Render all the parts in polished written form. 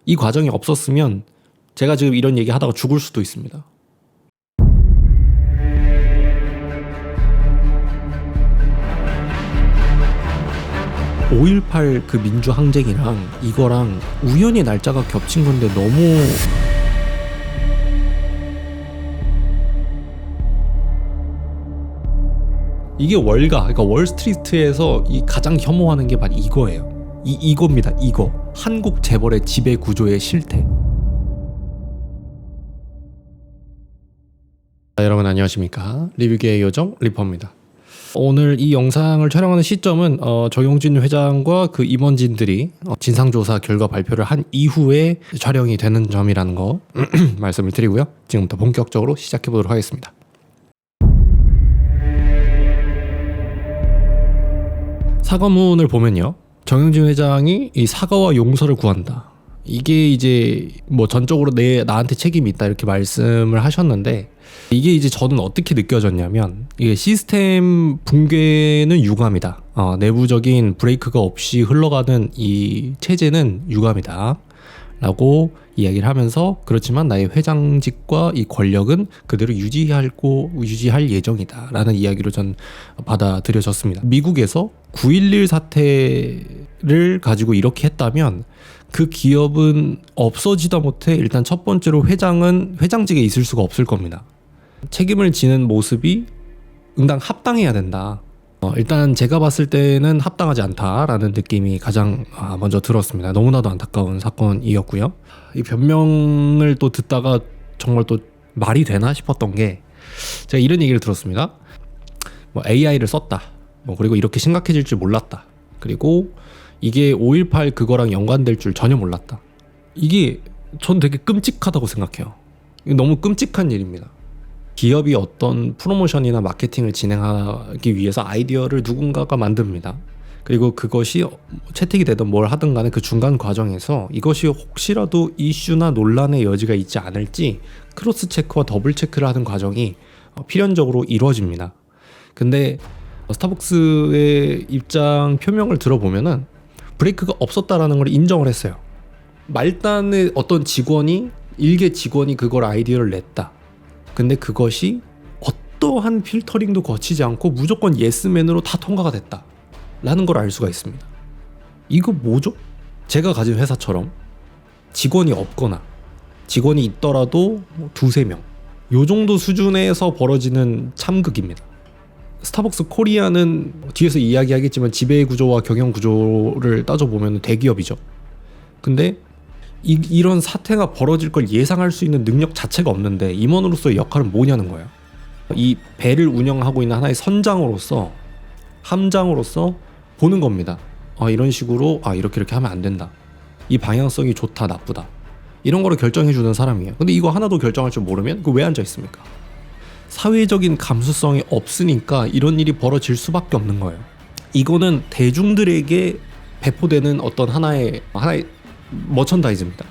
이 과정이 없었으면 제가 지금 이런 얘기 하다가 죽을 수도 있습니다. (5.18) 그 민주항쟁이랑 이거랑 우연히 날짜가 겹친 건데 너무 이게 월가, 그러니까 월스트리트에서 이 가장 혐오하는 게 바로 이거예요. 이겁니다. 이거 한국 재벌의 지배 구조의 실태. 여러분 안녕하십니까? 리뷰계의 요정 리퍼입니다. 오늘 이 영상을 촬영하는 시점은 정용진 회장과 그 임원진들이 진상조사 결과 발표를 한 이후에 촬영이 되는 점이라는 거 말씀을 드리고요. 지금부터 본격적으로 시작해 보도록 하겠습니다. 사과문을 보면요, 정용진 회장이 이 사과와 용서를 구한다. 이게 이제 뭐 전적으로 나한테 책임이 있다 이렇게 말씀을 하셨는데, 이게 이제 저는 어떻게 느껴졌냐면 이게 시스템 붕괴는 유감이다. 내부적인 브레이크가 없이 흘러가는 이 체제는 유감이다 라고 이야기를 하면서, 그렇지만 나의 회장직과 이 권력은 그대로 유지할 예정이다 라는 이야기로 전 받아들여졌습니다. 미국에서 9.11 사태를 가지고 이렇게 했다면 그 기업은 없어지다 못해 일단 첫 번째로 회장직에 있을 수가 없을 겁니다. 책임을 지는 모습이 응당 합당해야 된다. 일단 제가 봤을 때는 합당하지 않다라는 느낌이 가장 먼저 들었습니다. 너무나도 안타까운 사건이었고요. 이 변명을 또 듣다가 정말 또 말이 되나 싶었던 게, 제가 이런 얘기를 들었습니다. AI를 썼다. 그리고 이렇게 심각해질 줄 몰랐다. 그리고 이게 5.18 그거랑 연관될 줄 전혀 몰랐다. 이게 전 되게 끔찍하다고 생각해요. 너무 끔찍한 일입니다. 기업이 어떤 프로모션이나 마케팅을 진행하기 위해서 아이디어를 누군가가 만듭니다. 그리고 그것이 채택이 되든 뭘 하든 간에 그 중간 과정에서 이것이 혹시라도 이슈나 논란의 여지가 있지 않을지 크로스 체크와 더블 체크를 하는 과정이 필연적으로 이루어집니다. 근데 스타벅스의 입장 표명을 들어보면은 브레이크가 없었다라는 걸 인정을 했어요. 말단의 어떤 일개 직원이 그걸 아이디어를 냈다. 근데 그것이 어떠한 필터링도 거치지 않고 무조건 예스맨으로 다 통과가 됐다 라는 걸 알 수가 있습니다. 이거 뭐죠? 제가 가진 회사처럼 직원이 없거나 직원이 있더라도 2-3명 요 정도 수준에서 벌어지는 참극입니다. 스타벅스 코리아는 뒤에서 이야기하겠지만 지배 구조와 경영 구조를 따져보면 대기업이죠. 근데 이런 사태가 벌어질 걸 예상할 수 있는 능력 자체가 없는데 임원으로서의 역할은 뭐냐는 거예요. 이 배를 운영하고 있는 하나의 선장으로서, 함장으로서 보는 겁니다. 이런 식으로 이렇게 하면 안 된다. 이 방향성이 좋다 나쁘다 이런 거를 결정해 주는 사람이에요. 근데 이거 하나도 결정할 줄 모르면 왜 앉아 있습니까? 사회적인 감수성이 없으니까 이런 일이 벌어질 수밖에 없는 거예요. 이거는 대중들에게 배포되는 어떤 하나의 머천다이즈입니다.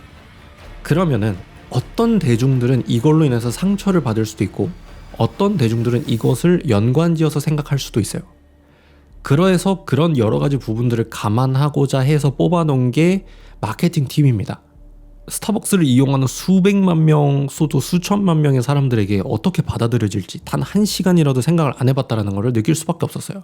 그러면은 어떤 대중들은 이걸로 인해서 상처를 받을 수도 있고 어떤 대중들은 이것을 연관지어서 생각할 수도 있어요. 그래서 그런 여러 가지 부분들을 감안하고자 해서 뽑아놓은 게 마케팅 팀입니다. 스타벅스를 이용하는 수백만 명, 수천만 명의 사람들에게 어떻게 받아들여질지 단 1시간이라도 생각을 안 해봤다는 걸 느낄 수밖에 없었어요.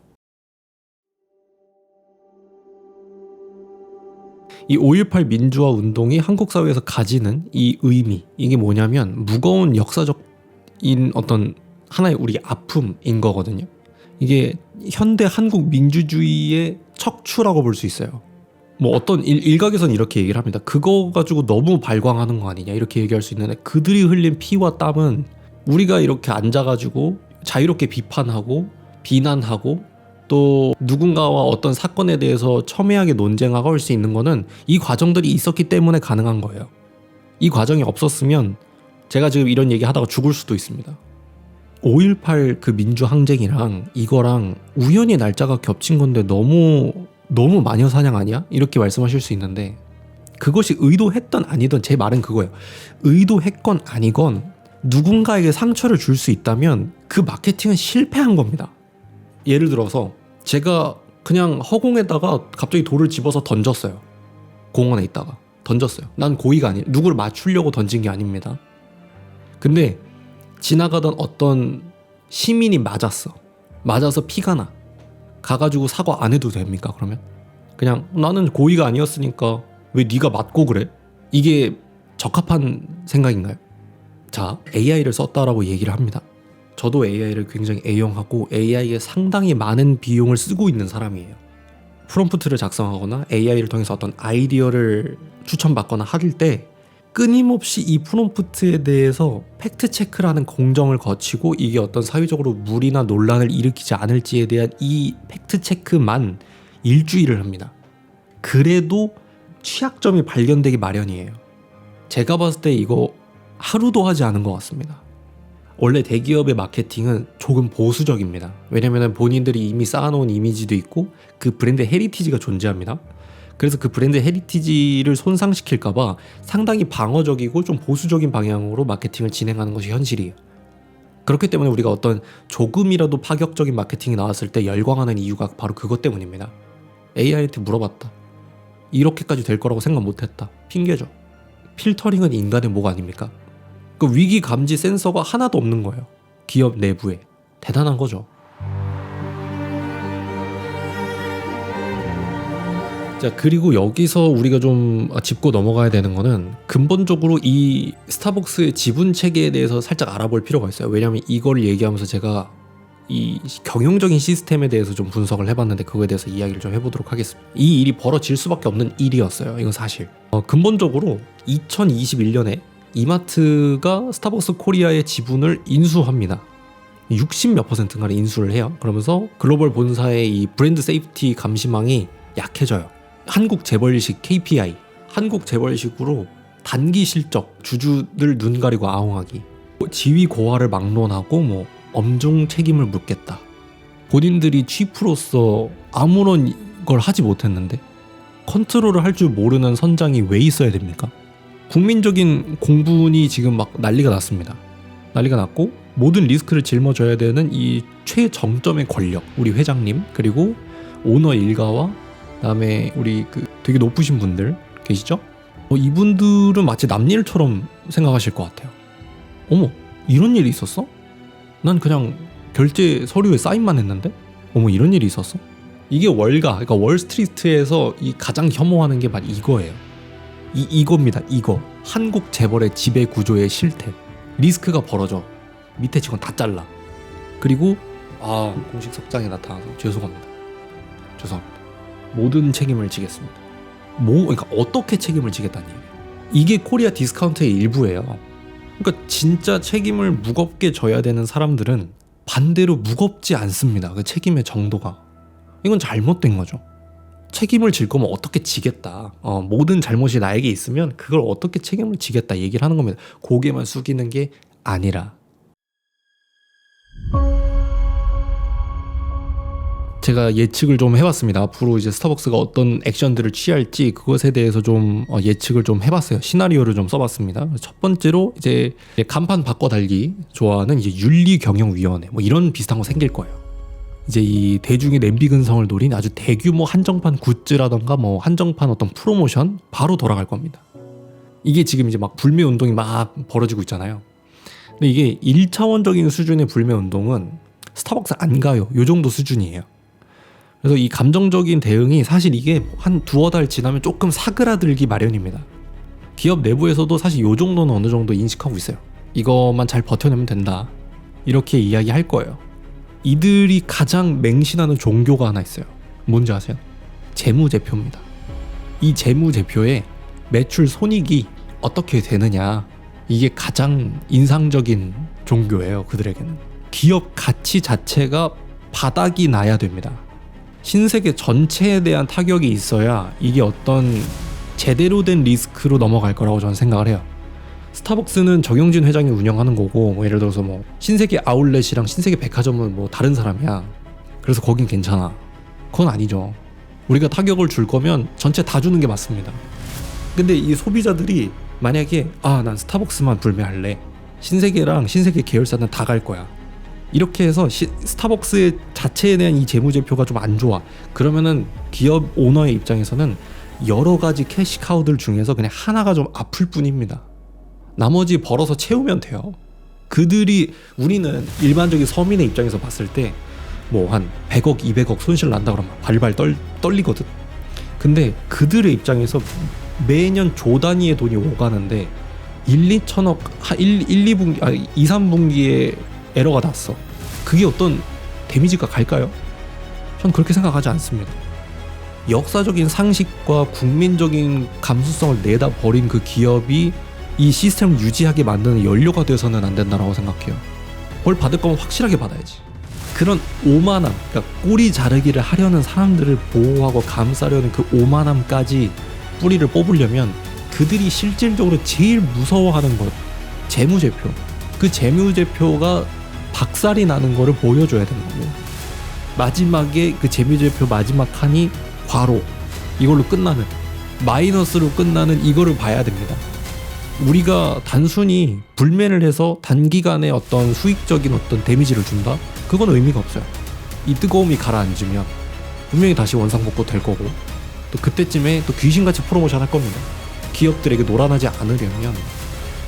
이 5.18 민주화 운동이 한국 사회에서 가지는 이 의미, 이게 뭐냐면 무거운 역사적인 어떤 하나의 우리 아픔인 거거든요. 이게 현대 한국 민주주의의 척추라고 볼 수 있어요. 어떤 일각에서는 이렇게 얘기를 합니다. 그거 가지고 너무 발광하는 거 아니냐 이렇게 얘기할 수 있는데, 그들이 흘린 피와 땀은 우리가 이렇게 앉아가지고 자유롭게 비판하고 비난하고 또 누군가와 어떤 사건에 대해서 첨예하게 논쟁하고 할 수 있는 거는 이 과정들이 있었기 때문에 가능한 거예요. 이 과정이 없었으면 제가 지금 이런 얘기 하다가 죽을 수도 있습니다. 5.18 그 민주항쟁이랑 이거랑 우연히 날짜가 겹친 건데 너무 마녀사냥 아니야? 이렇게 말씀하실 수 있는데, 그것이 의도했던 아니던 제 말은 그거예요. 의도했건 아니건 누군가에게 상처를 줄 수 있다면 그 마케팅은 실패한 겁니다. 예를 들어서 제가 그냥 허공에다가 갑자기 돌을 집어서 던졌어요. 공원에 있다가. 던졌어요. 난 고의가 아니에요. 누구를 맞추려고 던진 게 아닙니다. 근데 지나가던 어떤 시민이 맞아서 피가 나. 가가지고 사과 안 해도 됩니까? 그러면 그냥 나는 고의가 아니었으니까 왜 네가 맞고 그래? 이게 적합한 생각인가요? 자, AI를 썼다라고 얘기를 합니다. 저도 AI를 굉장히 애용하고 AI에 상당히 많은 비용을 쓰고 있는 사람이에요. 프롬프트를 작성하거나 AI를 통해서 어떤 아이디어를 추천받거나 할 때 끊임없이 이 프롬프트에 대해서 팩트체크라는 공정을 거치고 이게 어떤 사회적으로 무리나 논란을 일으키지 않을지에 대한 이 팩트체크만 일주일을 합니다. 그래도 취약점이 발견되기 마련이에요. 제가 봤을 때 이거 하루도 하지 않은 것 같습니다. 원래 대기업의 마케팅은 조금 보수적입니다. 왜냐면 본인들이 이미 쌓아놓은 이미지도 있고 그 브랜드 헤리티지가 존재합니다. 그래서 그 브랜드 헤리티지를 손상시킬까봐 상당히 방어적이고 좀 보수적인 방향으로 마케팅을 진행하는 것이 현실이에요. 그렇기 때문에 우리가 어떤 조금이라도 파격적인 마케팅이 나왔을 때 열광하는 이유가 바로 그것 때문입니다. AI한테 물어봤다. 이렇게까지 될 거라고 생각 못했다. 핑계죠. 필터링은 인간의 목 아닙니까? 그 위기 감지 센서가 하나도 없는 거예요. 기업 내부에. 대단한 거죠. 자, 그리고 여기서 우리가 좀 짚고 넘어가야 되는 거는 근본적으로 이 스타벅스의 지분 체계에 대해서 살짝 알아볼 필요가 있어요. 왜냐하면 이걸 얘기하면서 제가 이 경영적인 시스템에 대해서 좀 분석을 해봤는데 그거에 대해서 이야기를 좀 해보도록 하겠습니다. 이 일이 벌어질 수밖에 없는 일이었어요. 이건 사실. 근본적으로 2021년에 이마트가 스타벅스 코리아의 지분을 인수합니다. 60몇 %인가를 인수를 해요. 그러면서 글로벌 본사의 이 브랜드 세이프티 감시망이 약해져요. 한국 재벌식 KPI, 한국 재벌식으로 단기 실적, 주주들 눈 가리고 아웅하기, 지위 고하를 막론하고 엄중 책임을 묻겠다. 본인들이 취프로서 아무런 걸 하지 못했는데 컨트롤을 할 줄 모르는 선장이 왜 있어야 됩니까? 국민적인 공분이 지금 막 난리가 났습니다. 난리가 났고 모든 리스크를 짊어져야 되는 이 최정점의 권력, 우리 회장님 그리고 오너 일가와 그다음에 우리 그 되게 높으신 분들 계시죠? 이분들은 마치 남일처럼 생각하실 것 같아요. 어머, 이런 일이 있었어? 난 그냥 결제 서류에 사인만 했는데? 어머, 이런 일이 있었어? 이게 그러니까 월스트리트에서 이 가장 혐오하는 게 바로 이거예요. 이겁니다. 이거. 한국 재벌의 지배 구조의 실태. 리스크가 벌어져. 밑에 직원 다 잘라. 그리고 공식 석장에 나타나서 죄송합니다. 모든 책임을 지겠습니다. 그러니까 어떻게 책임을 지겠다는 얘기예요. 이게 코리아 디스카운트의 일부예요. 그러니까 진짜 책임을 무겁게 져야 되는 사람들은 반대로 무겁지 않습니다. 그 책임의 정도가. 이건 잘못된 거죠. 책임을 질 거면 어떻게 지겠다. 모든 잘못이 나에게 있으면 그걸 어떻게 책임을 지겠다 얘기를 하는 겁니다. 고개만 숙이는 게 아니라. 제가 예측을 좀 해봤습니다. 앞으로 이제 스타벅스가 어떤 액션들을 취할지 그것에 대해서 좀 예측을 좀 해봤어요. 시나리오를 좀 써봤습니다. 첫 번째로 이제 간판 바꿔 달기 좋아하는 이제 윤리경영위원회 이런 비슷한 거 생길 거예요. 이제 이 대중의 냄비 근성을 노린 아주 대규모 한정판 굿즈라던가 한정판 어떤 프로모션 바로 돌아갈 겁니다. 이게 지금 이제 막 불매 운동이 막 벌어지고 있잖아요. 근데 이게 1차원적인 수준의 불매 운동은 스타벅스 안 가요. 요 정도 수준이에요. 그래서 이 감정적인 대응이 사실 이게 한 두어 달 지나면 조금 사그라들기 마련입니다. 기업 내부에서도 사실 요 정도는 어느 정도 인식하고 있어요. 이것만 잘 버텨내면 된다. 이렇게 이야기할 거예요. 이들이 가장 맹신하는 종교가 하나 있어요. 뭔지 아세요? 재무제표입니다. 이 재무제표에 매출 손익이 어떻게 되느냐, 이게 가장 인상적인 종교예요. 그들에게는 기업 가치 자체가 바닥이 나야 됩니다. 신세계 전체에 대한 타격이 있어야 이게 어떤 제대로 된 리스크로 넘어갈 거라고 저는 생각을 해요. 스타벅스는 정영진 회장이 운영하는 거고 예를 들어서 신세계 아울렛이랑 신세계 백화점은 다른 사람이야. 그래서 거긴 괜찮아. 그건 아니죠. 우리가 타격을 줄 거면 전체 다 주는 게 맞습니다. 근데 이 소비자들이 만약에 난 스타벅스만 불매할래, 신세계랑 신세계 계열사는 다 갈 거야, 이렇게 해서 스타벅스 자체에 대한 이 재무제표가 좀 안 좋아. 그러면은 기업 오너의 입장에서는 여러 가지 캐시카우들 중에서 그냥 하나가 좀 아플 뿐입니다. 나머지 벌어서 채우면 돼요. 우리는 일반적인 서민의 입장에서 봤을 때 뭐 한 100억, 200억 손실 난다 그러면 발발 떨리거든. 근데 그들의 입장에서 매년 조 단위의 돈이 오가는데 2천억, 2, 3분기에 에러가 났어. 그게 어떤 데미지가 갈까요? 전 그렇게 생각하지 않습니다. 역사적인 상식과 국민적인 감수성을 내다 버린 그 기업이 이 시스템을 유지하게 만드는 연료가 돼서는 안 된다고 생각해요. 뭘 받을 거면 확실하게 받아야지. 그런 오만함, 그러니까 꼬리 자르기를 하려는 사람들을 보호하고 감싸려는 그 오만함까지 뿌리를 뽑으려면 그들이 실질적으로 제일 무서워하는 것, 재무제표. 그 재무제표가 박살이 나는 거를 보여줘야 되는 거예요. 마지막에 그 재무제표 마지막 칸이 과로, 이걸로 끝나는, 마이너스로 끝나는 이거를 봐야 됩니다. 우리가 단순히 불매를 해서 단기간에 어떤 수익적인 어떤 데미지를 준다? 그건 의미가 없어요. 이 뜨거움이 가라앉으면 분명히 다시 원상복구 될 거고, 또 그때쯤에 또 귀신같이 프로모션 할 겁니다. 기업들에게 놀아나지 않으려면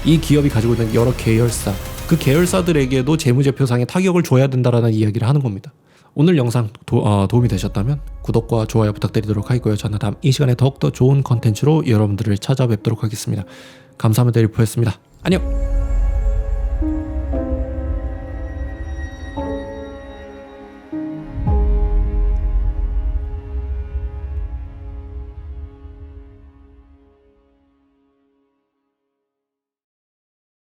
이 기업이 가지고 있는 여러 계열사, 그 계열사들에게도 재무제표상의 타격을 줘야 된다라는 이야기를 하는 겁니다. 오늘 영상 도움이 되셨다면 구독과 좋아요 부탁드리도록 하고요. 저는 다음 이 시간에 더욱더 좋은 컨텐츠로 여러분들을 찾아뵙도록 하겠습니다. 감사합니다. 리포였습니다. 안녕.